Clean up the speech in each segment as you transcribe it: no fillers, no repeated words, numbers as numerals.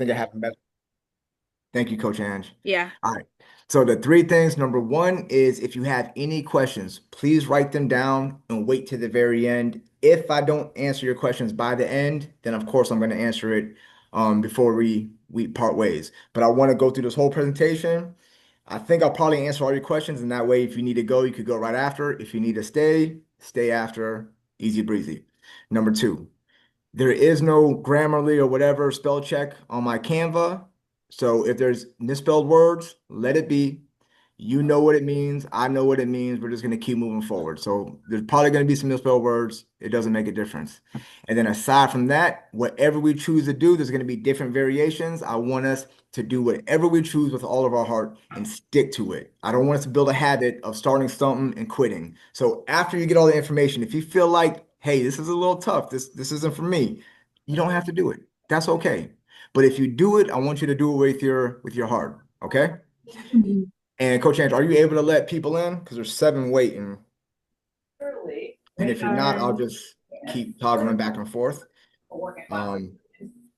think I have them. Thank you, Coach Ange. Yeah. All right. So the three things, number one is if you have any questions, please write them down and wait to the very end. If I don't answer your questions by the end, then of course I'm going to answer it before we part ways. But I want to go through this whole presentation. I think I'll probably answer all your questions, and that way, if you need to go, you could go right after. If you need to stay, stay after. Easy breezy. Number two. There is no Grammarly or whatever spell check on my Canva. So if there's misspelled words, let it be. You know what it means. I know what it means. We're just going to keep moving forward. So there's probably going to be some misspelled words. It doesn't make a difference. And then aside from that, whatever we choose to do, there's going to be different variations. I want us to do whatever we choose with all of our heart and stick to it. I don't want us to build a habit of starting something and quitting. So after you get all the information, if you feel like, hey, this is a little tough, this isn't for me, you don't have to do it. That's okay. But if you do it, I want you to do it with your heart. Okay? And Coach Andrew, are you able to let people in? Because there's seven waiting. And if you're not, I'll just keep toggling back and forth. Um,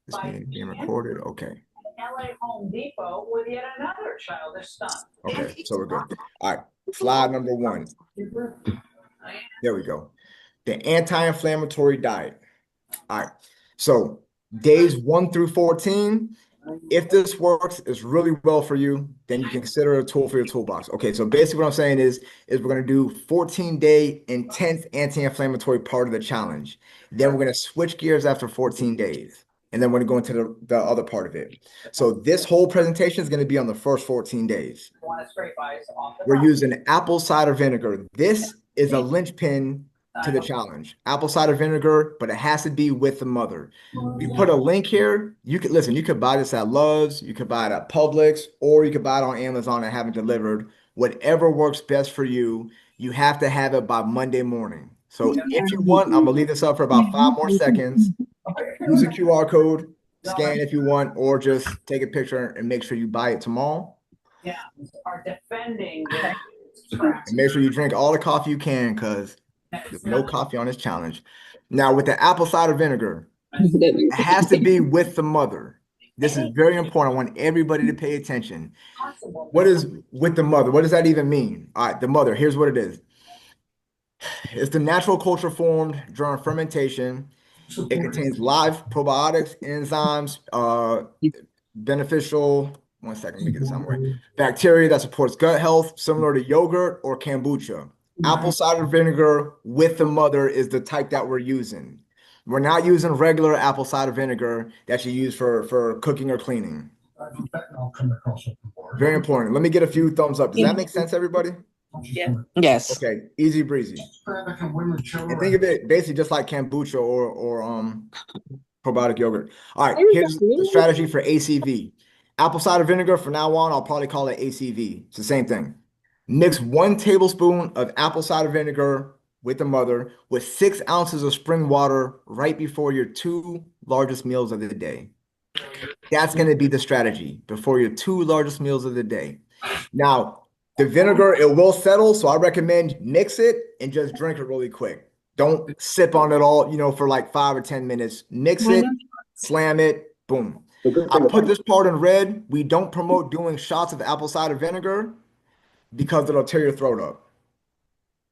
this meeting being recorded. Okay. LA Home Depot with yet another childish stunt. Okay, so we're good. All right, slide number one. There we go. The anti-inflammatory diet. All right. So days 1 through 14, if this works, is really well for you, then you can consider it a tool for your toolbox. Okay, so basically what I'm saying is we're going to do 14-day intense anti-inflammatory part of the challenge. Then we're going to switch gears after 14 days. And then we're going to go into the other part of it. So this whole presentation is going to be on the first 14 days. We're using apple cider vinegar. This is a linchpin to the challenge. Apple cider vinegar, but it has to be with the mother. We put a link here. You could listen, you could buy this at Love's, you could buy it at Publix, or you could buy it on Amazon and have it delivered. Whatever works best for you, you have to have it by Monday morning. So if you want, I'm gonna leave this up for about 5 more seconds. Use a QR code, scan if you want, or just take a picture and make sure you buy it tomorrow. Yeah, are defending. And make sure you drink all the coffee you can because there's no coffee on this challenge. Now, with the apple cider vinegar, it has to be with the mother. This is very important. I want everybody to pay attention. What is with the mother? What does that even mean? All right, the mother, here's what it is. It's the natural culture formed during fermentation. It contains live probiotics, enzymes, beneficial, one second, let me get this out of the way. Bacteria that supports gut health, similar to yogurt or kombucha. Apple cider vinegar with the mother is the type that we're using. We're not using regular apple cider vinegar that you use for cooking or cleaning. Very important. Let me get a few thumbs up. Does that make sense, everybody? Yeah. Yes. Okay, easy breezy. And think of it basically just like kombucha or probiotic yogurt. All right, here's the strategy for ACV. Apple cider vinegar, from now on, I'll probably call it ACV. It's the same thing. Mix 1 tablespoon of apple cider vinegar with the mother with 6 ounces of spring water right before your 2 largest meals of the day. That's going to be the strategy before your 2 largest meals of the day. Now, the vinegar, it will settle, so I recommend mix it and just drink it really quick. Don't sip on it all, for like 5 or 10 minutes. Mix it, slam it, boom. I put this part in red. We don't promote doing shots of apple cider vinegar because it'll tear your throat up.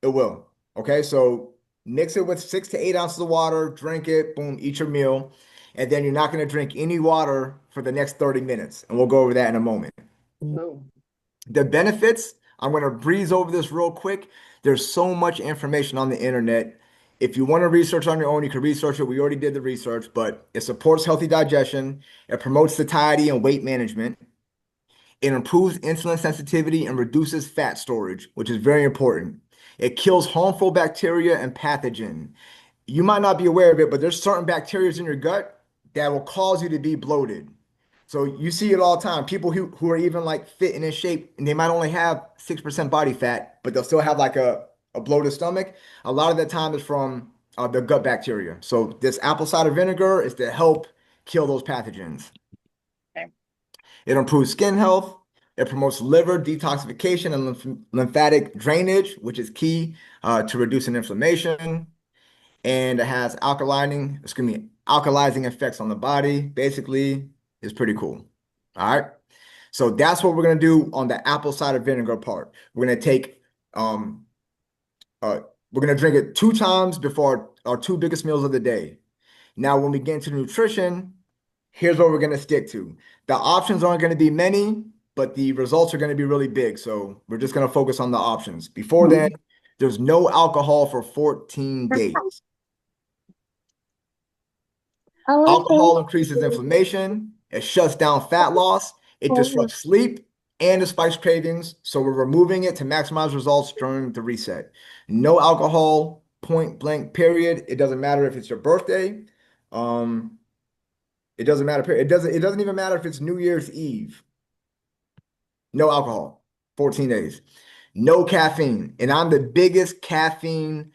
It will. Okay, so mix it with 6 to 8 ounces of water, drink it, boom, eat your meal. And then you're not going to drink any water for the next 30 minutes. And we'll go over that in a moment. The benefits, I'm going to breeze over this real quick. There's so much information on the internet. If you want to research on your own, you can research it. We already did the research, but it supports healthy digestion. It promotes satiety and weight management. It improves insulin sensitivity and reduces fat storage, which is very important. It kills harmful bacteria and pathogen. You might not be aware of it, but there's certain bacteria in your gut that will cause you to be bloated. So you see it all the time. People who are even like fit and in shape, and they might only have 6% body fat, but they'll still have like a bloated stomach. A lot of that time is from the gut bacteria. So this apple cider vinegar is to help kill those pathogens. Okay. It improves skin health. It promotes liver detoxification and lymphatic drainage, which is key to reducing inflammation. And it has alkalizing effects on the body. Basically, It's pretty cool. All right. So that's what we're gonna do on the apple cider vinegar part. We're gonna take um we're gonna drink it 2 times before our two biggest meals of the day. Now, when we get into nutrition, here's what we're gonna stick to. The options aren't gonna be many, but the results are gonna be really big. So we're just gonna focus on the options. Before then, there's no alcohol for 14 days. Alcohol increases inflammation, it shuts down fat loss, it disrupts sleep, and it spikes cravings. So we're removing it to maximize results during the reset. No alcohol, point blank, period. It doesn't matter if it's your birthday. Um, it doesn't matter. It doesn't even matter if it's New Year's Eve. No alcohol, 14 days. No caffeine. And I'm the biggest caffeine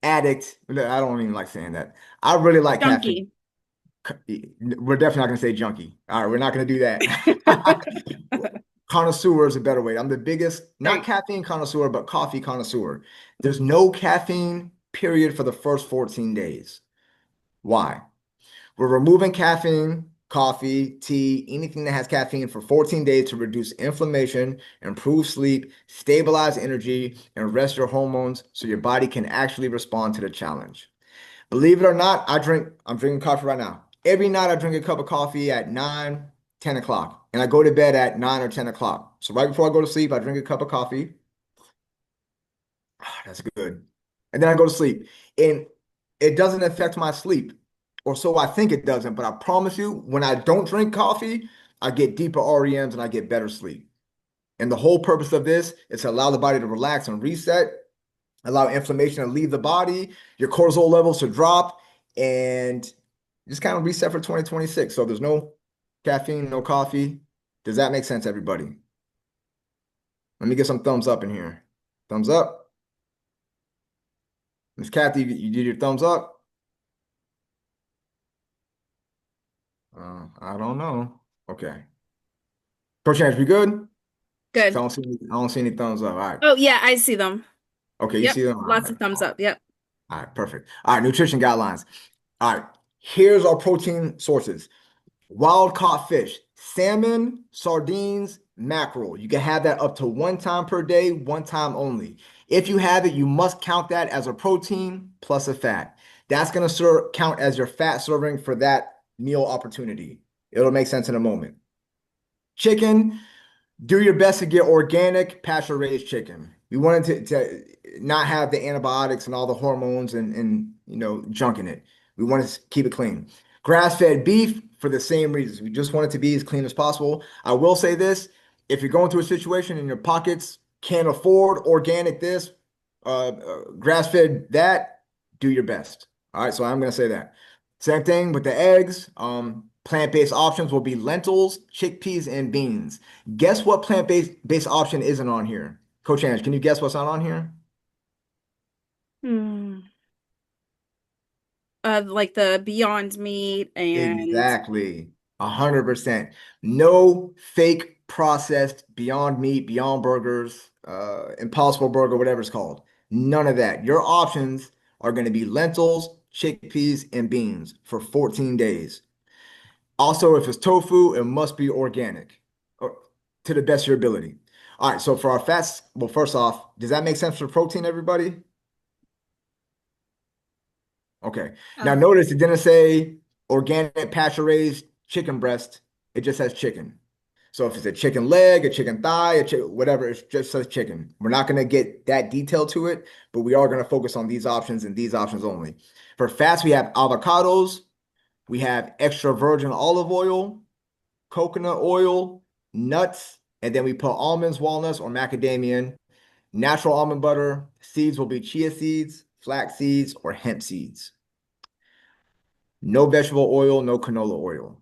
addict. I don't even like saying that. I really like caffeine. Junkie. We're definitely not going to say junkie. All right, we're not going to do that. Connoisseur is a better way. I'm the biggest, not caffeine connoisseur, but coffee connoisseur. There's no caffeine, period, for the first 14 days. Why? We're removing caffeine, coffee, tea, anything that has caffeine for 14 days to reduce inflammation, improve sleep, stabilize energy, and rest your hormones so your body can actually respond to the challenge. Believe it or not, I'm drinking coffee right now. Every night I drink a cup of coffee at 9, 10 o'clock, and I go to bed at 9 or 10 o'clock. So right before I go to sleep, I drink a cup of coffee. That's good. And then I go to sleep. And it doesn't affect my sleep, or so I think it doesn't. But I promise you, when I don't drink coffee, I get deeper REMs and I get better sleep. And the whole purpose of this is to allow the body to relax and reset, allow inflammation to leave the body, your cortisol levels to drop, and just kind of reset for 2026. So there's no caffeine, no coffee. Does that make sense, everybody? Let me get some thumbs up in here. Thumbs up. Miss Kathy, you did your thumbs up? I don't know. Okay. Coach Chance, we good? Good. I don't see any thumbs up. All right. Oh, yeah, I see them. Okay, you Yep. see them? Lots of thumbs up. Yep. All right, perfect. All right, nutrition guidelines. All right, here's our protein sources. Wild caught fish, salmon, sardines, mackerel. You can have that up to 1 time per day, 1 time only. If you have it, you must count that as a protein plus a fat. That's going to count as your fat serving for that meal opportunity. It'll make sense in a moment. Chicken, do your best to get organic pasture-raised chicken. We wanted to not have the antibiotics and all the hormones and junk in it. We want to keep it clean. Grass-fed beef for the same reasons. We just want it to be as clean as possible. I will say this, if you're going through a situation and your pockets can't afford organic this, grass-fed that, do your best. All right, so I'm going to say that. Same thing with the eggs. Plant-based options will be lentils, chickpeas, and beans. Guess what plant-based option isn't on here? Coach Ange, can you guess what's not on here? Like the Beyond Meat and Exactly. 100%. No fake processed Beyond Meat, Beyond Burgers, Impossible Burger, whatever it's called. None of that. Your options are going to be lentils, chickpeas, and beans for 14 days. Also, if it's tofu, it must be organic to the best of your ability. All right, so for our fats, well, first off, does that make sense for protein, everybody? Okay. Now notice it didn't say organic pasture-raised chicken breast. It just says chicken. So if it's a chicken leg, a chicken thigh, whatever, it just says chicken. We're not going to get that detail to it, but we are going to focus on these options and these options only. For fats, we have avocados, we have extra virgin olive oil, coconut oil, nuts, and then we put almonds, walnuts, or macadamia. Natural almond butter. Seeds will be chia seeds, flax seeds, or hemp seeds. No vegetable oil, no canola oil.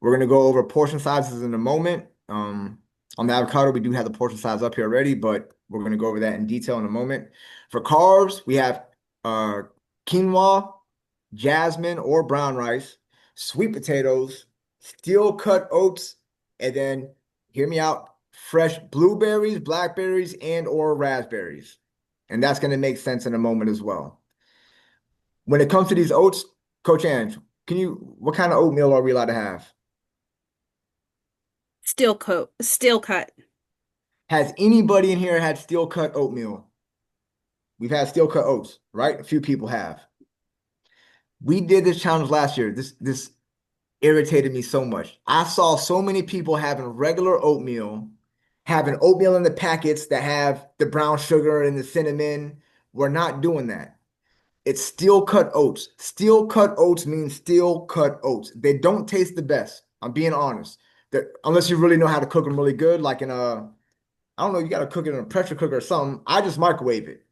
We're going to go over portion sizes in a moment. On the avocado, we do have the portion size up here already, but we're going to go over that in detail in a moment. For carbs, we have quinoa, jasmine or brown rice, sweet potatoes, steel cut oats, and then, hear me out, fresh blueberries, blackberries, and or raspberries. And that's going to make sense in a moment as well. When it comes to these oats, Coach Ange, what kind of oatmeal are we allowed to have? Steel cut. Has anybody in here had steel cut oatmeal? We've had steel cut oats, right? A few people have. We did this challenge last year. This irritated me so much. I saw so many people having regular oatmeal, having oatmeal in the packets that have the brown sugar and the cinnamon. We're not doing that. It's steel cut oats. Steel cut oats means steel cut oats. They don't taste the best. I'm being honest. Unless you really know how to cook them really good, like in I don't know, you got to cook it in a pressure cooker or something. I just microwave it.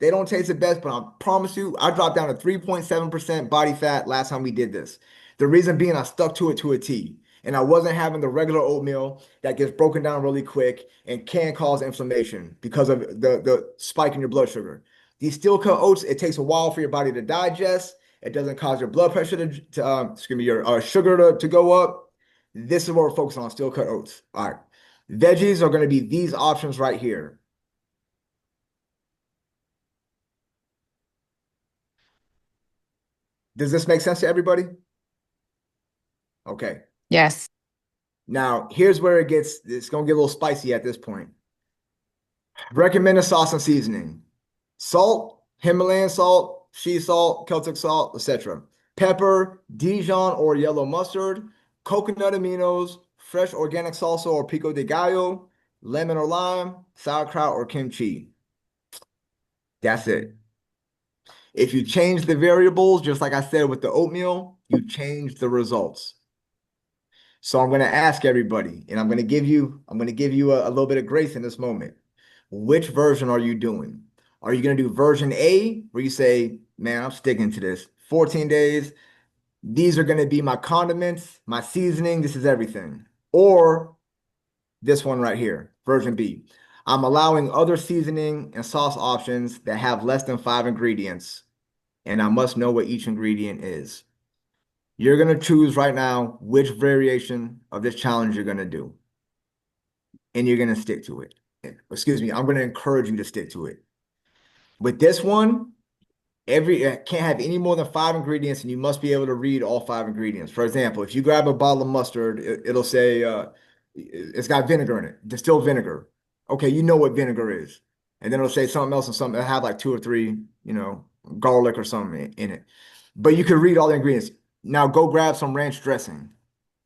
They don't taste the best, but I promise you, I dropped down to 3.7% body fat last time we did this. The reason being I stuck to it to a T. And I wasn't having the regular oatmeal that gets broken down really quick and can cause inflammation because of the spike in your blood sugar. These steel cut oats, it takes a while for your body to digest. It doesn't cause your blood pressure your sugar to go up. This is what we're focusing on, steel cut oats. All right. Veggies are going to be these options right here. Does this make sense to everybody? Okay. Yes. Now, here's where it's going to get a little spicy at this point. Recommended sauce and seasoning. Salt, Himalayan salt, sea salt, Celtic salt, etc. Pepper, Dijon or yellow mustard, coconut aminos, fresh organic salsa or pico de gallo, lemon or lime, sauerkraut or kimchi. That's it. If you change the variables, just like I said with the oatmeal, you change the results. So I'm going to ask everybody, and I'm going to give you a little bit of grace in this moment. Which version are you doing? Are you going to do version A, where you say, man, I'm sticking to this 14 days. These are going to be my condiments, my seasoning. This is everything. Or this one right here, version B. I'm allowing other seasoning and sauce options that have less than 5 ingredients, and I must know what each ingredient is. You're going to choose right now which variation of this challenge you're going to do, and you're going to stick to it. Excuse me, I'm going to encourage you to stick to it. With this one, can't have any more than 5 ingredients, and you must be able to read all 5 ingredients. For example, if you grab a bottle of mustard, it'll say it's got vinegar in it, distilled vinegar. Okay, you know what vinegar is. And then it'll say something else and something that have like 2 or 3, garlic or something in it. But you can read all the ingredients. Now go grab some ranch dressing,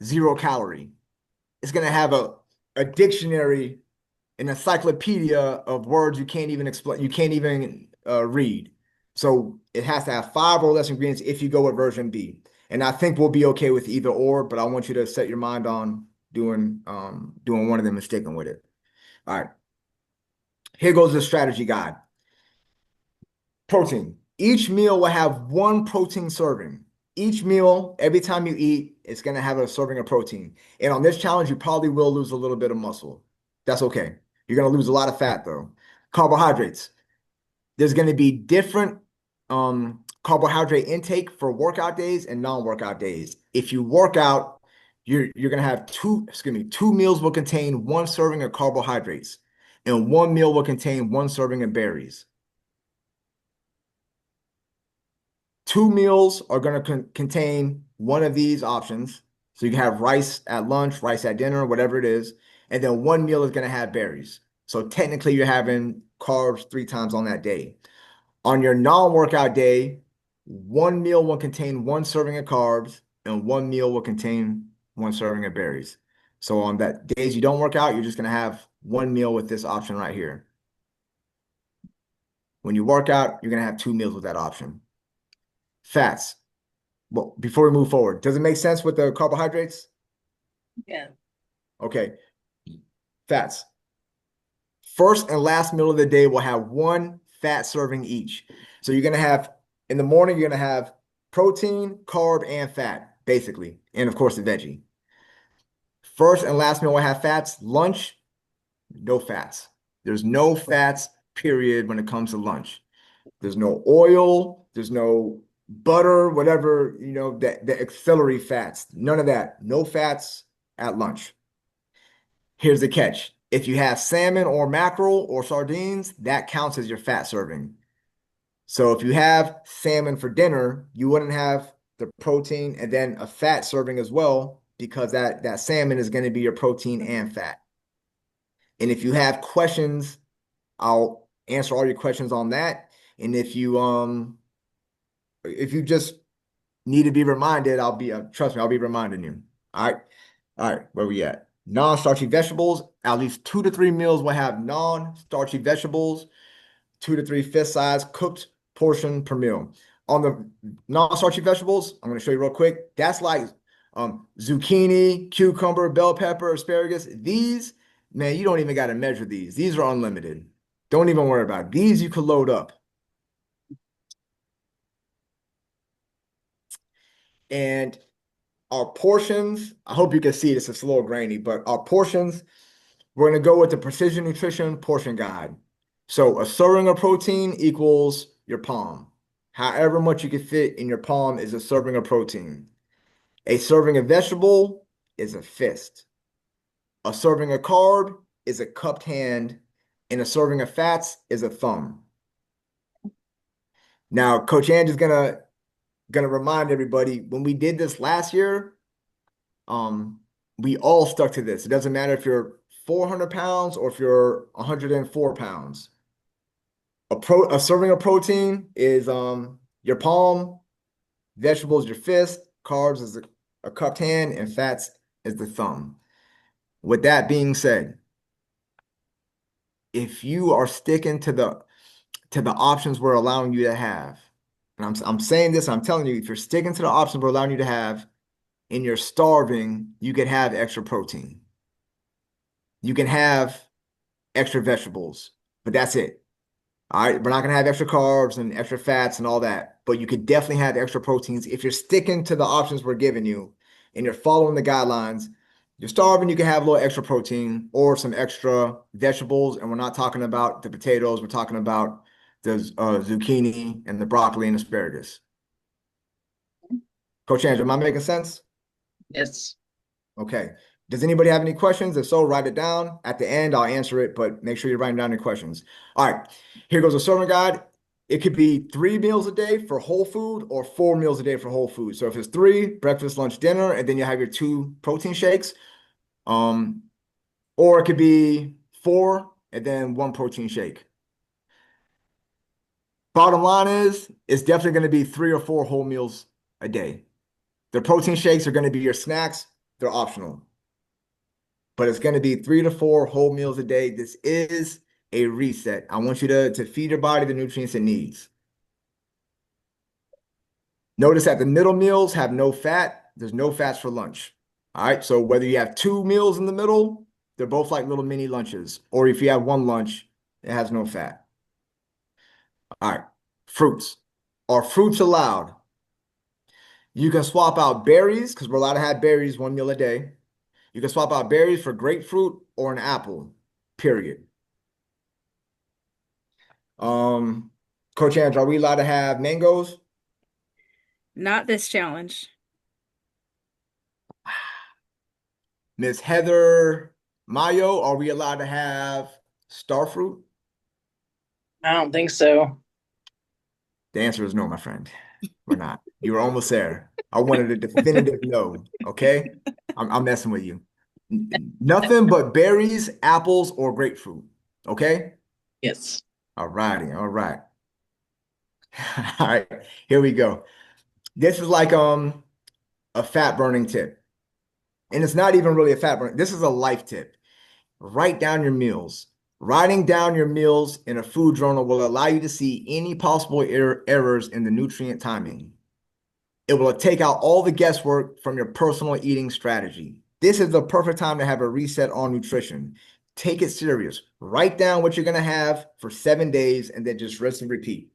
0 calorie. It's going to have a dictionary, an encyclopedia of words you can't even explain, you can't even read. So it has to have 5 or less ingredients if you go with version B. And I think we'll be okay with either or, but I want you to set your mind on doing one of them and sticking with it. All right. Here goes the strategy guide. Protein. Each meal will have 1 protein serving. Each meal, every time you eat, it's going to have a serving of protein. And on this challenge, you probably will lose a little bit of muscle. That's okay. You're going to lose a lot of fat, though. Carbohydrates. There's going to be different carbohydrate intake for workout days and non-workout days. If you work out, you're going to have 2 meals will contain 1 serving of carbohydrates, and 1 meal will contain 1 serving of berries. 2 meals are going to contain one of these options. So you can have rice at lunch, rice at dinner, whatever it is. And then 1 meal is going to have berries. So technically you're having carbs 3 times on that day. On your non-workout day, 1 meal will contain 1 serving of carbs and 1 meal will contain 1 serving of berries. So on that days you don't work out, you're just going to have 1 meal with this option right here. When you work out, you're going to have 2 meals with that option. Fats. Well, before we move forward, does it make sense with the carbohydrates? Yeah. Okay. Fats. First and last meal of the day will have 1 fat serving each. So you're going to have, in the morning, you're going to have protein, carb, and fat, basically. And of course, the veggie. First and last meal will have fats. Lunch, no fats. There's no fats, period, when it comes to lunch. There's no oil. There's no butter, whatever, the auxiliary fats. None of that. No fats at lunch. Here's the catch. If you have salmon or mackerel or sardines, that counts as your fat serving. So if you have salmon for dinner, you wouldn't have the protein and then a fat serving as well. because that salmon is going to be your protein and fat. And if you have questions, I'll answer all your questions on that. And if you just need to be reminded, I'll be trust me, I'll be reminding you. All right. All right, where we at? Non-starchy vegetables. At least 2 to 3 meals will have non-starchy vegetables, 2 to 3 fist size cooked portion per meal. On the non-starchy vegetables, I'm going to show you real quick. That's like zucchini, cucumber, bell pepper, asparagus. These, man, you don't even got to measure these. These are unlimited. Don't even worry about it. These you could load up. And our portions, I hope you can see this, it's a little grainy, but our portions, we're going to go with the Precision Nutrition portion guide. So a serving of protein equals your palm. However much you can fit in your palm is a serving of protein. A serving of vegetable is a fist. A serving of carb is a cupped hand, and a serving of fats is a thumb. Now, Coach Ange is gonna remind everybody, when we did this last year, we all stuck to this. It doesn't matter if you're 400 pounds or if you're 104 pounds. A serving of protein is your palm, vegetables your fist, carbs is a cupped hand, and fats is the thumb. With that being said, if you are sticking to the options we're allowing you to have, and I'm saying this, I'm telling you, if you're sticking to the options we're allowing you to have, and you're starving, you can have extra protein. You can have extra vegetables, but that's it. All right, we're not gonna have extra carbs and extra fats and all that, but you could definitely have extra proteins if you're sticking to the options we're giving you and you're following the guidelines. You're starving, you can have a little extra protein or some extra vegetables, and we're not talking about the potatoes. We're talking about the zucchini and the broccoli and asparagus. Coach Andrew, am I making sense? Yes. Okay. Does anybody have any questions? If so, write it down. At the end, I'll answer it, but make sure you're writing down your questions. All right, here goes a serving guide. It could be 3 meals a day for whole food or 4 meals a day for whole food. So if it's 3, breakfast, lunch, dinner, and then you have your 2 protein shakes. Or it could be 4 and then 1 protein shake. Bottom line is, it's definitely going to be 3 or 4 whole meals a day. The protein shakes are going to be your snacks. They're optional. But it's going to be 3 to 4 whole meals a day. This is a reset. I want you to feed your body the nutrients it needs. Notice that the middle meals have no fat. There's no fats for lunch. All right. So whether you have 2 meals in the middle, they're both like little mini lunches. Or if you have 1 lunch, it has no fat. All right. Fruits. Are fruits allowed? You can swap out berries because we're allowed to have berries 1 meal a day. You can swap out berries for grapefruit or an apple, period. Coach Andrew, are we allowed to have mangoes? Not this challenge. Miss Heather Mayo, are we allowed to have starfruit? I don't think so. The answer is no, my friend. We're not. You were almost there. I wanted a definitive no, okay? I'm messing with you. Nothing but berries, apples, or grapefruit, okay? Yes. All righty, all right. All right, here we go. This is like a fat burning tip. And it's not even really a fat burning. This is a life tip. Write down your meals. Writing down your meals in a food journal will allow you to see any possible errors in the nutrient timing. It will take out all the guesswork from your personal eating strategy. This is the perfect time to have a reset on nutrition. Take it serious. Write down what you're going to have for 7 days and then just rinse and repeat.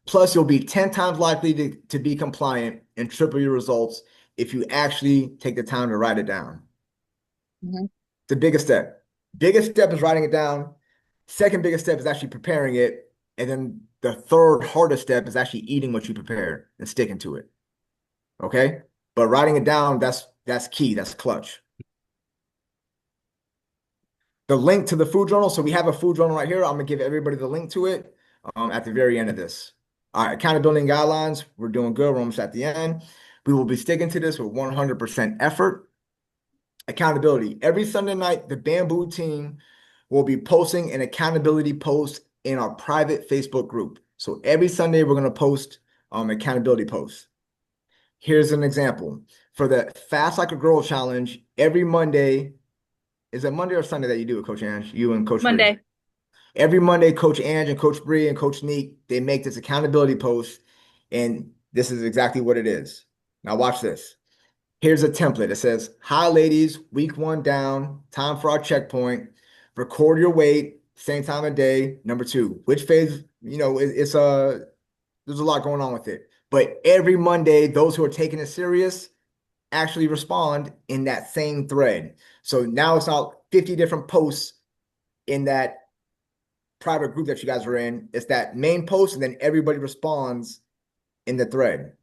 Plus, you'll be 10 times likely to be compliant and triple your results if you actually take the time to write it down. The biggest step. Biggest step is writing it down. Second biggest step is actually preparing it. And then the third hardest step is actually eating what you prepared and sticking to it. Okay? But writing it down, that's key. That's clutch. The link to the food journal. So we have a food journal right here. I'm going to give everybody the link to it at the very end of this. All right, accountability and guidelines. We're doing good. We're almost at the end. We will be sticking to this with 100% effort. Accountability. Every Sunday night, the Bamboo team will be posting an accountability post in our private Facebook group. So every Sunday, we're going to post accountability posts. Here's an example. For the Fast Like a Girl challenge, every Monday, is it Monday or Sunday that you do it, Coach Ange? You and Coach Bree? Monday. Every Monday, Coach Ange and Coach Bree and Coach Neek, they make this accountability post, and this is exactly what it is. Now watch this. Here's a template. It says, "Hi, ladies, week 1 down, time for our checkpoint. Record your weight, same time of day. Number 2, which phase, there's a lot going on with it. But every Monday, those who are taking it serious actually respond in that same thread. So now it's not 50 different posts in that private group that you guys are in. It's that main post, and then everybody responds in the thread.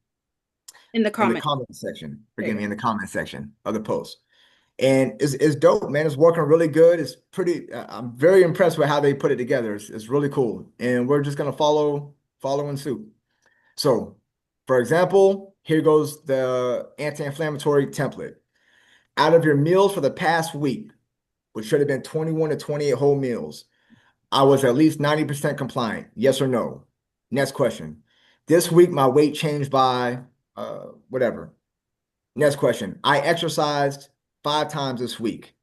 In the comment section. Forgive me, in the comment section of the post. And it's dope, man. It's working really good. It's pretty, I'm very impressed with how they put it together. It's really cool. And we're just going to follow in suit. So, for example, here goes the anti-inflammatory template. Out of your meals for the past week, which should have been 21 to 28 whole meals, I was at least 90% compliant. Yes or no? Next question. This week, my weight changed by whatever. Next question. I exercised 5 times this week.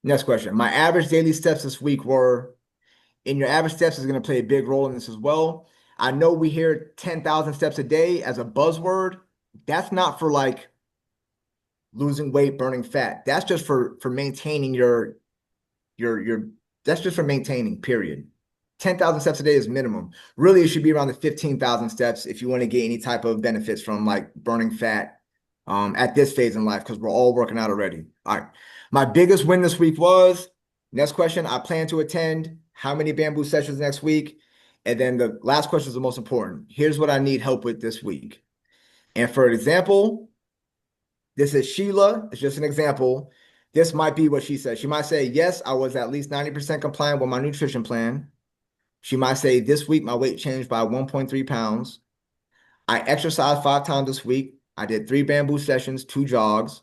Next question. My average daily steps this week were, and your average steps is going to play a big role in this as well. I know we hear 10,000 steps a day as a buzzword. That's not for like losing weight, burning fat. That's just for maintaining your that's just for maintaining, period. 10,000 steps a day is minimum. Really, it should be around the 15,000 steps if you want to get any type of benefits from like burning fat at this phase in life, because we're all working out already. All right. My biggest win this week was, next question, I plan to attend how many Bamboo sessions next week? And then the last question is the most important. Here's what I need help with this week. And for example, this is Sheila. It's just an example. This might be what she said. She might say, yes, I was at least 90% compliant with my nutrition plan. She might say, this week, my weight changed by 1.3 pounds. I exercised 5 times this week. I did 3 Bamboo sessions, 2 jogs.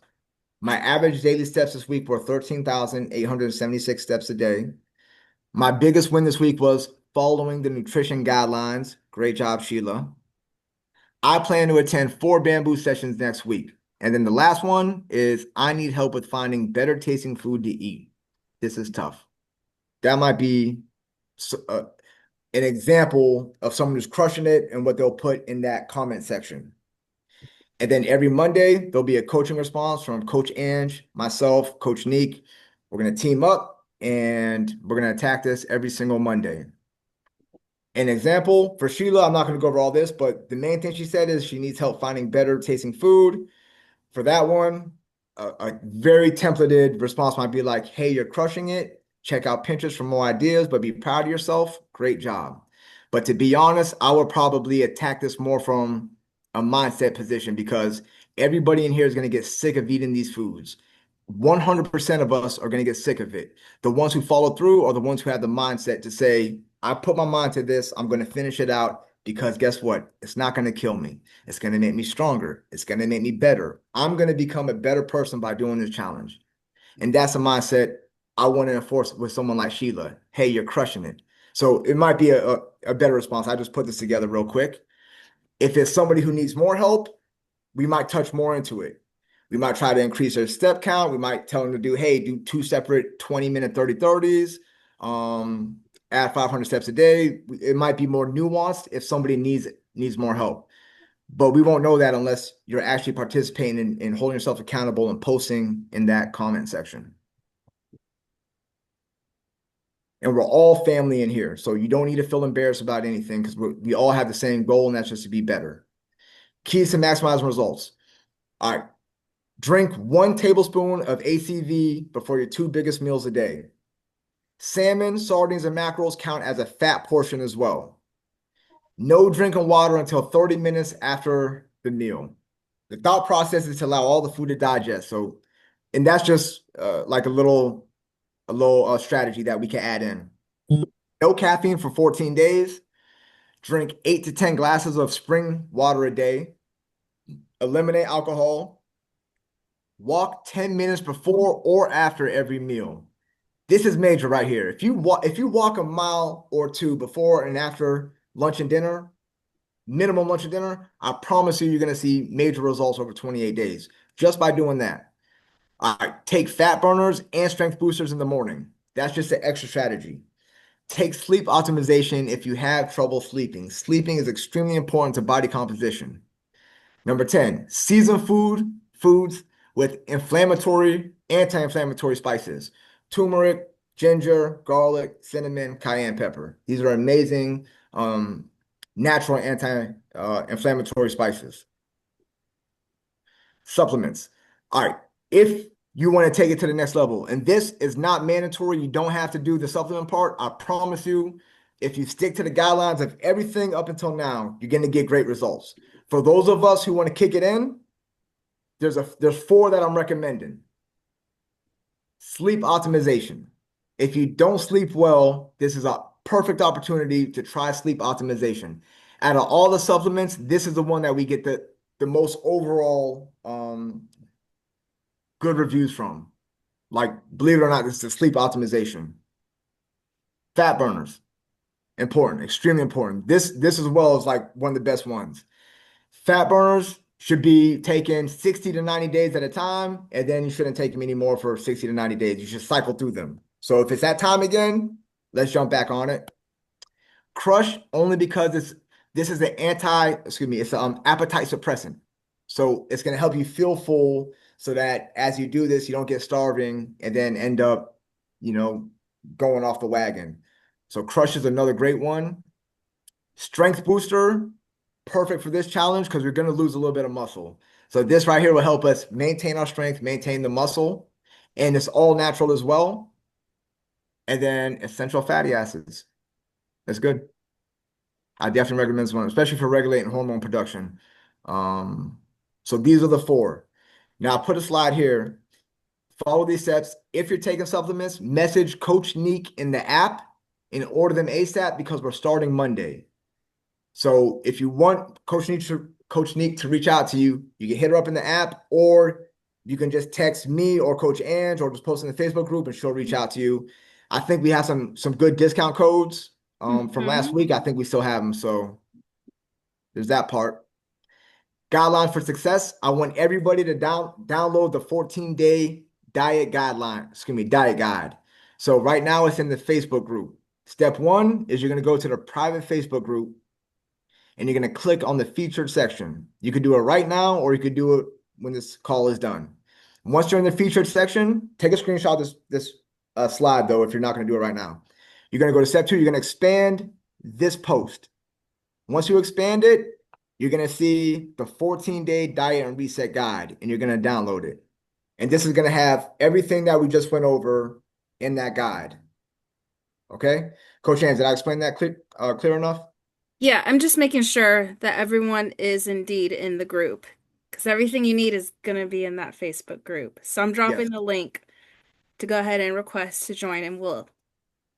My average daily steps this week were 13,876 steps a day. My biggest win this week was following the nutrition guidelines. Great job, Sheila. I plan to attend 4 Bamboo sessions next week. And then the last one is, I need help with finding better tasting food to eat. This is tough. That might be an example of someone who's crushing it and what they'll put in that comment section. And then every Monday, there'll be a coaching response from Coach Ange, myself, Coach Neek. We're going to team up and we're going to attack this every single Monday. An example for Sheila, I'm not going to go over all this, but the main thing she said is she needs help finding better tasting food. For that one, a very templated response might be like, hey, you're crushing it. Check out Pinterest for more ideas, but be proud of yourself. Great job. But to be honest, I would probably attack this more from a mindset position, because everybody in here is going to get sick of eating these foods. 100% of us are going to get sick of it. The ones who follow through are the ones who have the mindset to say, I put my mind to this. I'm going to finish it out, because guess what? It's not going to kill me. It's going to make me stronger. It's going to make me better. I'm going to become a better person by doing this challenge. And that's a mindset I want to enforce with someone like Sheila. Hey, you're crushing it. So it might be a better response. I just put this together real quick. If it's somebody who needs more help, we might touch more into it. We might try to increase their step count. We might tell them to do 2 separate 20-minute 30-30s. Add 500 steps a day. It might be more nuanced if somebody needs more help. But we won't know that unless you're actually participating in holding yourself accountable and posting in that comment section. And we're all family in here, so you don't need to feel embarrassed about anything, because we all have the same goal, and that's just to be better. Keys to maximizing results. All right. Drink 1 tablespoon of ACV before your 2 biggest meals a day. Salmon, sardines, and mackerels count as a fat portion as well. No drinking water until 30 minutes after the meal. The thought process is to allow all the food to digest. So, and that's just like a little strategy that we can add in. No caffeine for 14 days. Drink 8 to 10 glasses of spring water a day. Eliminate alcohol. Walk 10 minutes before or after every meal. This is major right here. If you walk a mile or two before and after lunch and dinner, minimum lunch and dinner, I promise you, you're going to see major results over 28 days just by doing that. All right, take fat burners and strength boosters in the morning. That's just an extra strategy. Take sleep optimization if you have trouble sleeping. Sleeping is extremely important to body composition. Number 10, season foods with anti-inflammatory spices. Turmeric, ginger, garlic, cinnamon, cayenne pepper. These are amazing natural anti-inflammatory spices. Supplements. All right. If you want to take it to the next level, and this is not mandatory, you don't have to do the supplement part. I promise you, if you stick to the guidelines of everything up until now, you're going to get great results. For those of us who want to kick it in, there's 4 that I'm recommending. Sleep optimization. If you don't sleep well, this is a perfect opportunity to try sleep optimization. Out of all the supplements, this is the one that we get the most overall good reviews from. Like, believe it or not, this is the sleep optimization. Fat burners, important, extremely important. This as well is like one of the best ones. Fat burners should be taken 60 to 90 days at a time, and then you shouldn't take them anymore for 60 to 90 days. You should cycle through them. So if it's that time again, let's jump back on it. Crush only because this is it's an appetite suppressant. So it's going to help you feel full so that as you do this, you don't get starving and then end up, going off the wagon. So Crush is another great one. Strength booster, perfect for this challenge because we're going to lose a little bit of muscle. So this right here will help us maintain our strength, maintain the muscle, and it's all natural as well. And then essential fatty acids. That's good. I definitely recommend this one, especially for regulating hormone production. So these are the 4. Now, I'll put a slide here. Follow these steps. If you're taking supplements, message Coach Neek in the app and order them ASAP because we're starting Monday. So if you want Coach Neek to reach out to you, you can hit her up in the app, or you can just text me or Coach Ange, or just post in the Facebook group and she'll reach out to you. I think we have some good discount codes from last week. I think we still have them. So there's that part. Guidelines for success. I want everybody to download the 14-day diet guide. So right now it's in the Facebook group. Step 1 is you're going to go to the private Facebook group and you're going to click on the featured section. You could do it right now, or you could do it when this call is done. Once you're in the featured section, take a screenshot of this slide, though, if you're not going to do it right now. You're going to go to step 2. You're going to expand this post. Once you expand it, you're going to see the 14-day diet and reset guide, and you're going to download it. And this is going to have everything that we just went over in that guide. Okay? Coach Hans, did I explain that clear enough? Yeah, I'm just making sure that everyone is indeed in the group because everything you need is going to be in that Facebook group. So I'm dropping the link to go ahead and request to join, and we'll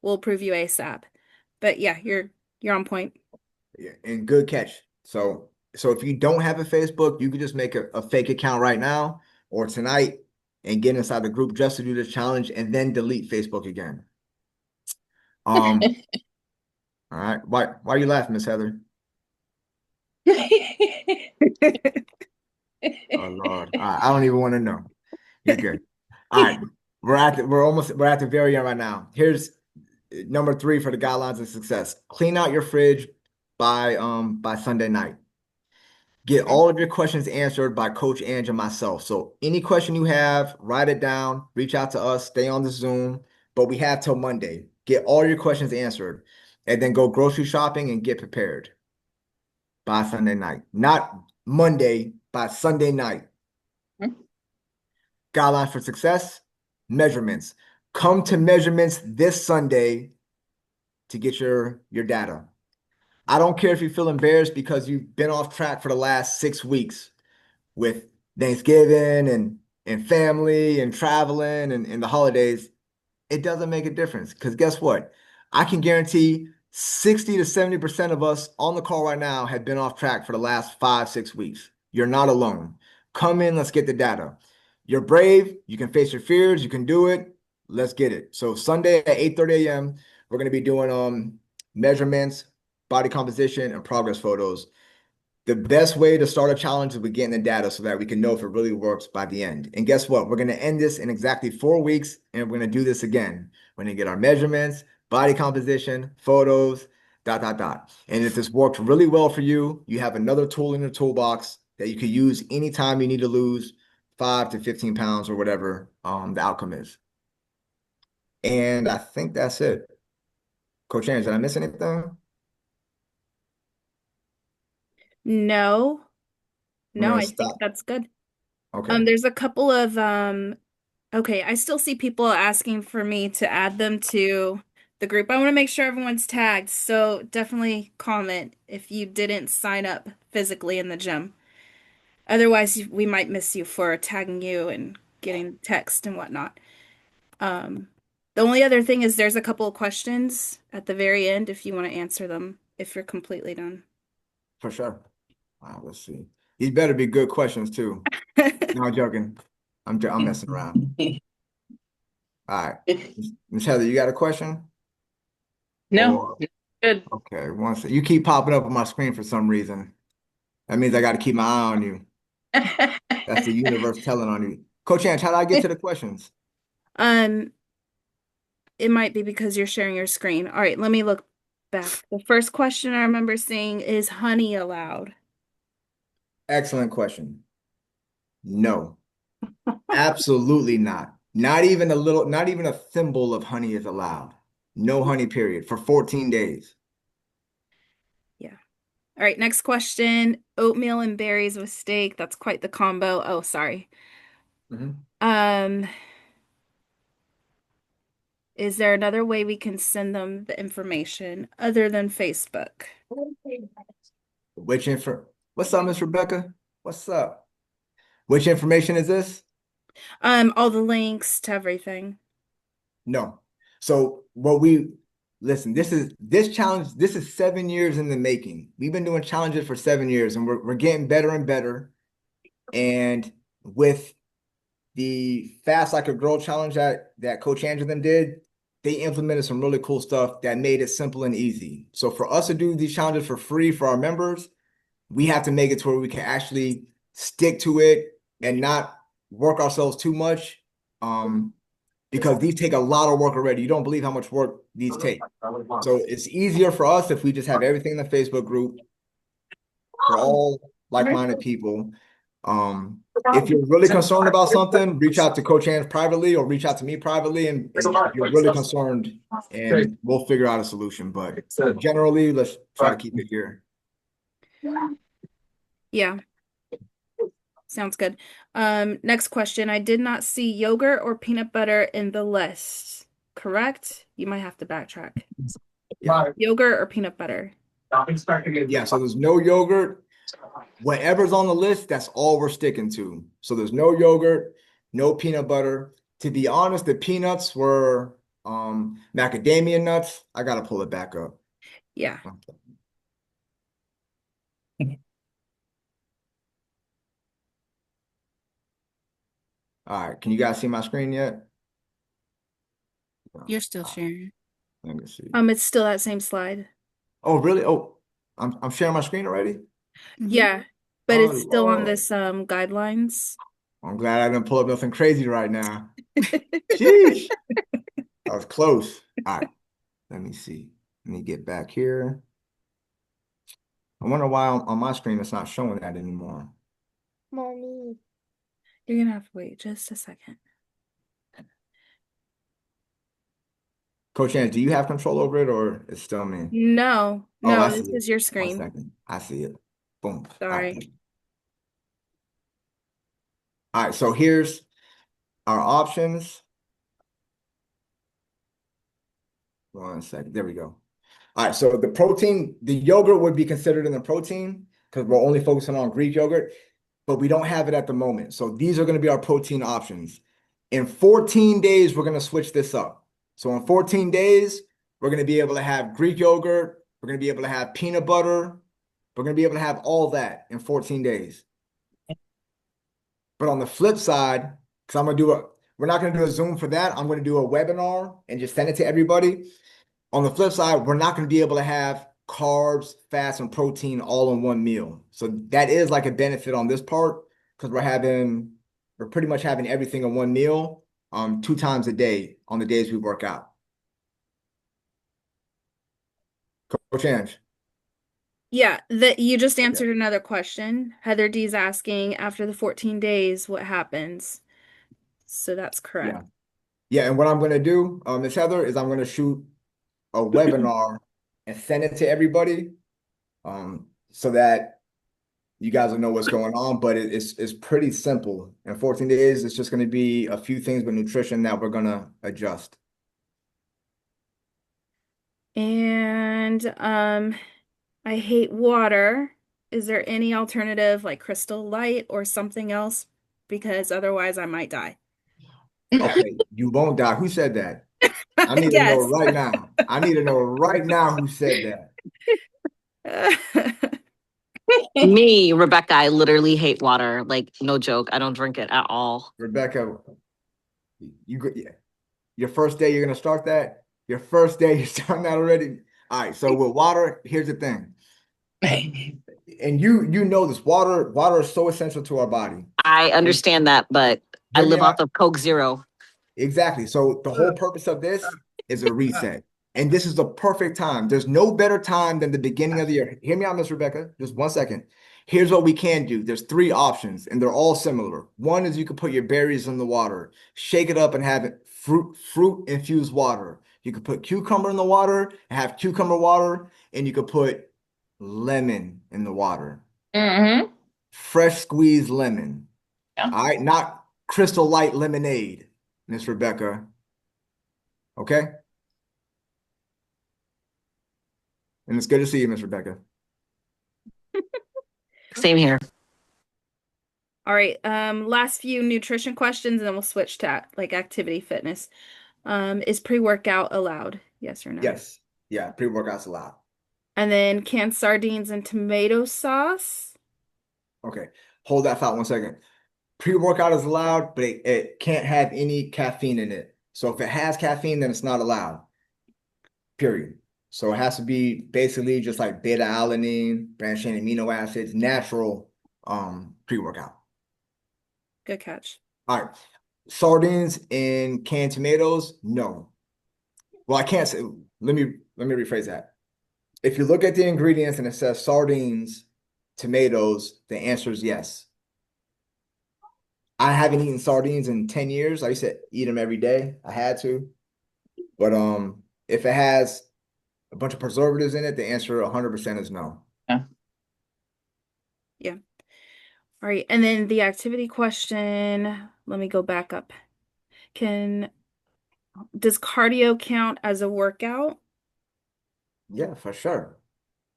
approve you ASAP. But yeah, you're on point. Yeah, and good catch. So if you don't have a Facebook, you can just make a fake account right now or tonight and get inside the group just to do this challenge and then delete Facebook again. All right. Why are you laughing, Miss Heather? Oh Lord. I don't even want to know. You're good. All right. We're at the very end right now. Here's number 3 for the guidelines of success. Clean out your fridge by Sunday night. Get all of your questions answered by Coach Ange and myself. So any question you have, write it down, reach out to us, stay on the Zoom, but we have till Monday. Get all your questions answered and then go grocery shopping and get prepared by Sunday night. Not Monday, by Sunday night. Guidelines for success, measurements. Come to measurements this Sunday to get your data. I don't care if you feel embarrassed because you've been off track for the last 6 weeks with Thanksgiving and family and traveling and the holidays. It doesn't make a difference because guess what? I can guarantee 60 to 70% of us on the call right now have been off track for the last 5, 6 weeks. You're not alone. Come in, let's get the data. You're brave. You can face your fears. You can do it. Let's get it. So Sunday at 8:30 a.m., we're going to be doing measurements, body composition, and progress photos. The best way to start a challenge is with getting the data so that we can know if it really works by the end. And guess what? We're going to end this in exactly 4 weeks, and we're going to do this again. We're going to get our measurements, body composition, photos, ... And if this worked really well for you, you have another tool in your toolbox that you could use anytime you need to lose 5 to 15 pounds or whatever the outcome is. And I think that's it. Coach Aaron, did I miss anything? No, I'm I think stop. that's good. Okay. There's a couple of okay, I still see people asking for me to add them to the group. I want to make sure everyone's tagged, so definitely comment if you didn't sign up physically in the gym. Otherwise, we might miss you for tagging you and getting text and whatnot. The only other thing is there's a couple of questions at the very end if you want to answer them if you're completely done. For sure. Wow, let's see. These better be good questions too. No, I'm joking. I'm messing around. All right. Miss Heather, you got a question? No, Or, good. okay, one second. You keep popping up on my screen for some reason. That means I got to keep my eye on you. That's the universe telling on you. Coach Ange, how do I get to the questions? Um, it might be because you're sharing your screen. All right, let me look back. The first question I remember seeing is honey allowed? Excellent question. No, absolutely not. Not even a thimble of honey is allowed. No honey, period, for 14 days. Yeah. All right, next question. Oatmeal and berries with steak. That's quite the combo. Oh, sorry. Um, is there another way we can send them the information other than Facebook? What's up, Miss Rebecca? What's up? Which information is this? All the links to everything. No. So listen, this challenge, this is 7 years in the making. We've been doing challenges for 7 years and we're getting better and better. And with the Fast Like a Girl challenge that Coach Andrew did, they implemented some really cool stuff that made it simple and easy. So for us to do these challenges for free for our members, we have to make it to where we can actually stick to it and not work ourselves too much. Because these take a lot of work already. You don't believe how much work these take. So it's easier for us if we just have everything in the Facebook group for all like-minded people. If you're really concerned about something, reach out to Coach Hans privately or reach out to me privately and you're really concerned and we'll figure out a solution. But generally, let's try to keep it here. Yeah. Sounds good. Next question. I did not see yogurt or peanut butter in the list. Correct? You might have to backtrack. Yeah. Yogurt or peanut butter? Yeah, so there's no yogurt. Whatever's on the list, that's all we're sticking to. So there's no yogurt, no peanut butter. To be honest, the peanuts were macadamia nuts. I gotta pull it back up. Yeah. All right, can you guys see my screen yet? You're still sharing. Let me see. It's still that same slide. Oh, really? Oh, I'm sharing my screen already? Yeah, but Oh, it's still on Lord. this guidelines. I'm glad I didn't pull up nothing crazy right now. Sheesh. That was close. All right, let me see. Let me get back here. I wonder why on my screen it's not showing that anymore. Mommy. You're gonna have to wait just a second. Coach Ann, do you have control over it or it's still me? No, Oh, I this see is it. your 1 screen. second. I see it. Boom. Sorry. All right, so here's our options. 1 second. There we go. All right, so the yogurt would be considered in the protein because we're only focusing on Greek yogurt, but we don't have it at the moment. So these are going to be our protein options. In 14 days, we're going to switch this up. So in 14 days, we're going to be able to have Greek yogurt. We're going to be able to have peanut butter. We're going to be able to have all that in 14 days. But on the flip side, because we're not going to do a Zoom for that. I'm going to do a webinar and just send it to everybody. On the flip side, we're not going to be able to have carbs, fats, and protein all in one meal. So that is like a benefit on this part because we're pretty much having everything in one meal, 2 times a day on the days we work out. Coach Ange. Yeah, that you just answered another question. Heather D's asking after the 14 days, what happens? So that's correct. Yeah, and what I'm going to do, Ms. Heather, is I'm going to shoot a webinar and send it to everybody, so that you guys will know what's going on. But it's pretty simple. In 14 days, it's just going to be a few things with nutrition that we're going to adjust. And I hate water. Is there any alternative like Crystal Light or something else? Because otherwise I might die. Okay, you won't die. Who said that? I need to know Yes. right now. I need to know right now who said that. Me, Rebecca, I literally hate water. Like, no joke. I don't drink it at all. Rebecca, your first day, you're going to start that? Your first day, you're starting that already? All right, so with water, here's the thing. And you know this, water is so essential to our body. I understand that, but I live off of Coke Zero. Exactly. So the whole purpose of this is a reset. And this is the perfect time. There's no better time than the beginning of the year. Hear me out, Miss Rebecca. Just 1 second. Here's what we can do. There's 3 options, and they're all similar. One is you can put your berries in the water, shake it up, and have it fruit infused water. You could put cucumber in the water and have cucumber water, and you could put lemon in the water. Mm-hmm. Fresh squeezed lemon. Yeah. All right, not Crystal Light lemonade, Miss Rebecca. Okay? And it's good to see you, Miss Rebecca. Same here. All right. Last few nutrition questions, and then we'll switch to like activity fitness. Is pre-workout allowed? Yes or no? Yes. Yeah, pre-workout's allowed. And then canned sardines and tomato sauce. Okay. Hold that thought 1 second. Pre-workout is allowed, but it can't have any caffeine in it. So if it has caffeine, then it's not allowed. Period. So it has to be basically just like beta-alanine, branched-chain amino acids, natural pre-workout. Good catch. All right. Sardines and canned tomatoes, no. Well, I can't say, let me rephrase that. If you look at the ingredients and it says sardines, tomatoes, the answer is yes. I haven't eaten sardines in 10 years. I used to eat them every day. I had to. But if it has a bunch of preservatives in it, the answer 100% is no. Yeah. All right. And then the activity question, let me go back up. Does cardio count as a workout? Yeah, for sure.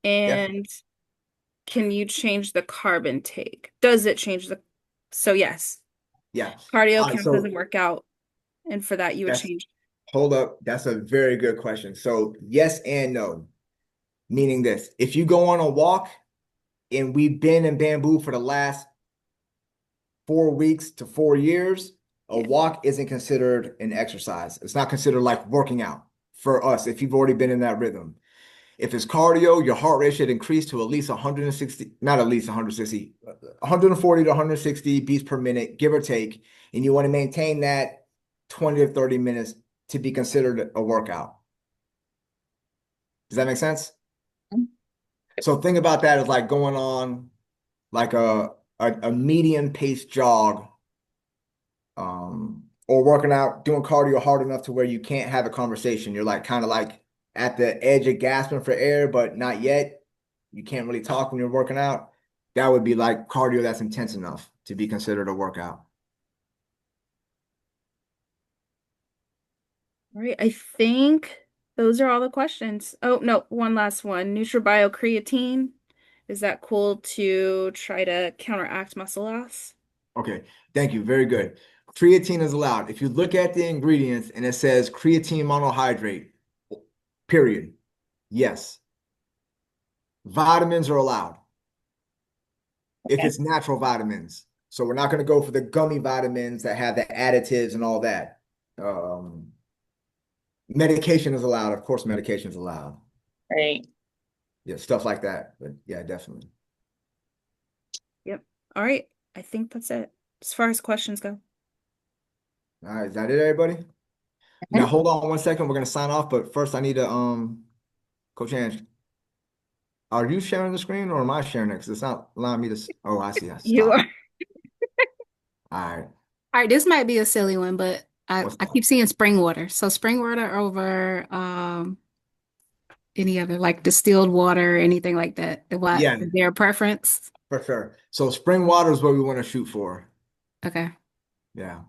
And can you change the carb intake? Does it change so yes. Yeah. Cardio counts as a workout. And for that, you would change. Hold up. That's a very good question. So yes and no. Meaning this, if you go on a walk and we've been in bamboo for the last 4 weeks to 4 years, a walk isn't considered an exercise. It's not considered like working out for us if you've already been in that rhythm. If it's cardio, your heart rate should increase to at least 160, not at least 160, 140 to 160 beats per minute, give or take. And you want to maintain that 20 to 30 minutes to be considered a workout. Does that make sense? So think about that as like going on like a medium pace jog, or working out, doing cardio hard enough to where you can't have a conversation. You're like kind of like at the edge of gasping for air, but not yet. You can't really talk when you're working out. That would be like cardio that's intense enough to be considered a workout. All right. I think those are all the questions. Oh, no, one last one. NutriBio creatine. Is that cool to try to counteract muscle loss? Okay, thank you. Very good. Creatine is allowed. If you look at the ingredients and it says creatine monohydrate, period. Yes. Vitamins are allowed if it's natural vitamins. So we're not going to go for the gummy vitamins that have the additives and all that. Medication is allowed. Of course, medication is allowed. Right. Yeah, stuff like that. But yeah, definitely. Yep. All right. I think that's it as far as questions go. All right, is that it, everybody? Now hold on 1 second. We're gonna sign off, but first I need to Coach Ange, are you sharing the screen or am I sharing it? Because it's not allowing me to. Oh, I see. You are. All right. All right, this might be a silly one, but I What's that? keep seeing spring water. So spring water over any other like distilled water or anything like that. What Yeah, is there a preference? for sure. So spring water is what we want to shoot for. Okay. Yeah.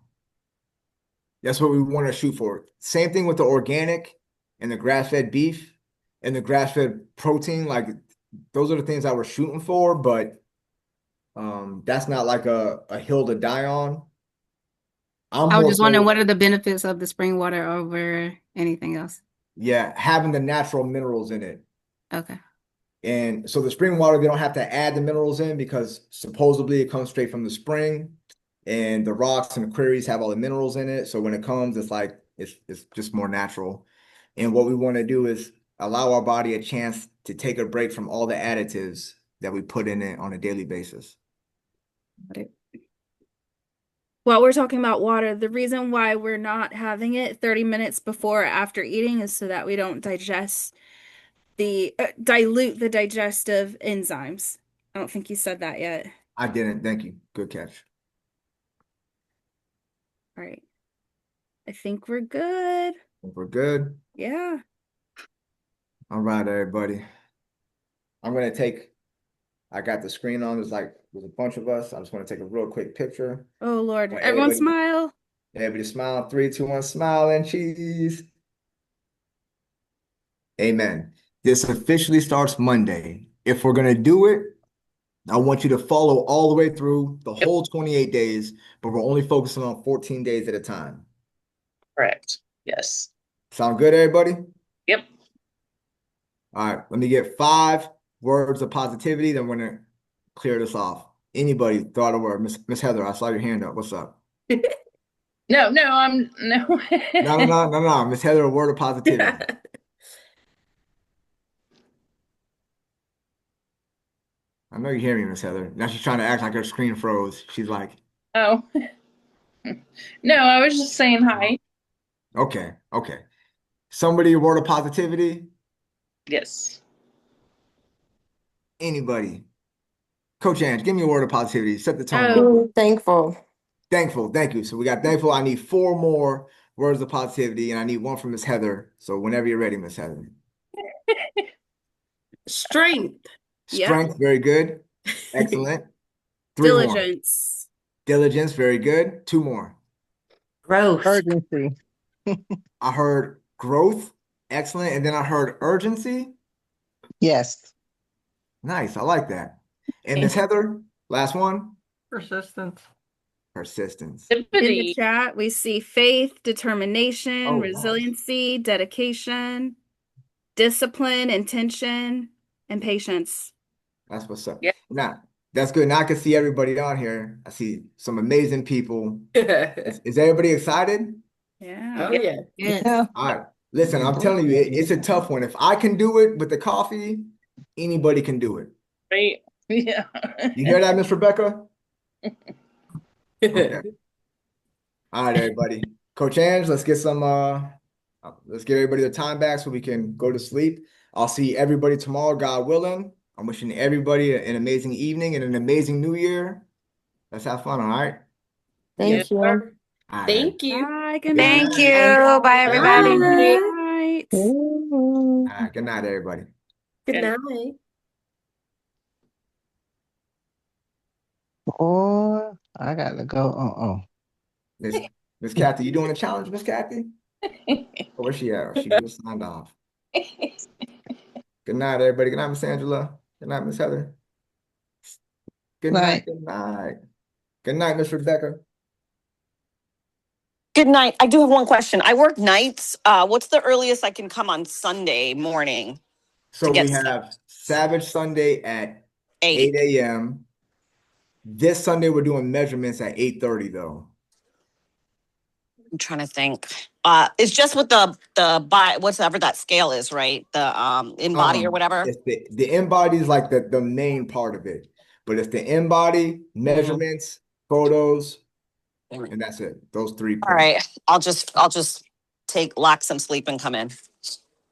That's what we want to shoot for. Same thing with the organic and the grass-fed beef and the grass-fed protein. Like those are the things that we're shooting for, but that's not like a hill to die on. I was just wondering, what are the benefits of the spring water over anything else? Yeah, having the natural minerals in it. Okay. And so the spring water, they don't have to add the minerals in because supposedly it comes straight from the spring, and the rocks and the quarries have all the minerals in it. So when it comes, it's like it's just more natural. And what we want to do is allow our body a chance to take a break from all the additives that we put in it on a daily basis. While we're talking about water, the reason why we're not having it 30 minutes before or after eating is so that we don't digest dilute the digestive enzymes. I don't think you said that yet. I didn't. Thank you. Good catch. All right. I think we're good. We're good. Yeah. All right, everybody. I got the screen on. There's a bunch of us. I just want to take a real quick picture. Oh, Lord. Right, Everyone everybody, smile. everybody smile. 3, 2, 1, smile and cheese. Amen. This officially starts Monday. If we're going to do it, I want you to follow all the way through the whole 28 days, but we're only focusing on 14 days at a time. Correct. Yes. Sound good, everybody? Yep. All right, let me get 5 words of positivity, then we're gonna clear this off. Anybody thought a word? Miss Heather, I saw your hand up. What's up? No. No. Miss Heather, a word of positivity. I know you hear me, Miss Heather. Now she's trying to act like her screen froze. She's like, Oh. No, I was just saying hi. okay. Somebody, a word of positivity? Yes. Anybody? Coach Ange, give me a word of positivity. Set the tone. Oh. Thankful. Thankful. Thank you. So we got thankful. I need 4 more words of positivity, and I need 1 from Miss Heather. So whenever you're ready, Miss Heather. Strength. Strength, Yep. very good. Excellent. 3 more. Diligence. Diligence, very good. 2 more. Growth. Urgency. I heard growth. Excellent. And then I heard urgency. Yes. Nice. I like that. And Miss Heather, last one. Persistence. Persistence. In the chat, we see faith, determination, Oh, wow. resiliency, dedication, discipline, intention, and patience. That's what's up. Yeah. Now, that's good. Now I can see everybody on here. I see some amazing people. Is everybody excited? Yeah. Oh, yeah. Yes. Yeah. All right. Listen, I'm telling you, it's a tough one. If I can do it with the coffee, anybody can do it. Right. Yeah. You hear that, Miss Rebecca? Okay. All right, everybody. Coach Ange, let's get everybody their time back so we can go to sleep. I'll see everybody tomorrow, God willing. I'm wishing everybody an amazing evening and an amazing new year. Let's have fun, all right? Thank you. All right. Thank you. Bye. Good Thank night. you. Bye, everybody. Good night. All right. Good night, everybody. Good night. Boy, I gotta go. Miss Kathy, you doing a challenge, Miss Kathy? Oh, where's she at? She just signed off. Good night, everybody. Good night, Miss Angela. Good night, Miss Heather. Good night. Good night. Good night, Miss Rebecca. Good night. I do have one question. I work nights. What's the earliest I can come on Sunday morning? So To get we have Savage Sunday at 8 a.m. This Sunday we're doing measurements at 8:30 though. I'm trying to think. It's just with the whatever that scale is, right? The in body or whatever. It's the in body is like the main part of it, but it's the in body measurements, photos, and that's it. Those 3 points. All right, I'll just lack some sleep and come in.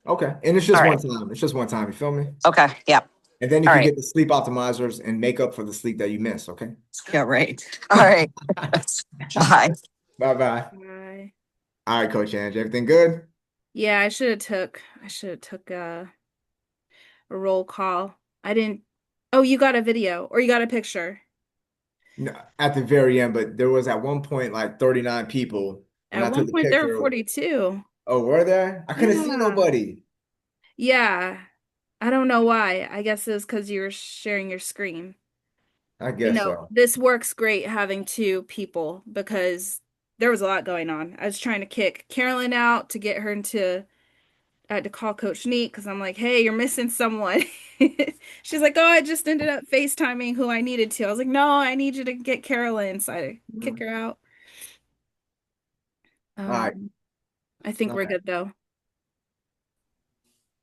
Okay, and it's just one time. It's just one time. You feel me? Okay. Yeah. And then you can get the sleep optimizers and make up for the sleep that you miss. Okay. Yeah. Right. All right. Bye. Bye. Bye. All right, Coach Ange, everything good? Yeah, I should have took a roll call. I didn't. Oh, you got a video or you got a picture? No, at the very end, but there was at one point like 39 people. When At I one took the point there were picture. 42. Oh, were there? I couldn't see Yeah. nobody. Yeah. I don't know why. I guess it was because you were sharing your screen. I guess so. This works great having 2 people because there was a lot going on. I was trying to kick Carolyn out to get her into. I had to call Coach Neat because I'm like, hey, you're missing someone. She's like, oh, I just ended up FaceTiming who I needed to. I was like, no, I need you to get Carolyn. So I had to kick her out. All right. I think we're Okay. good though.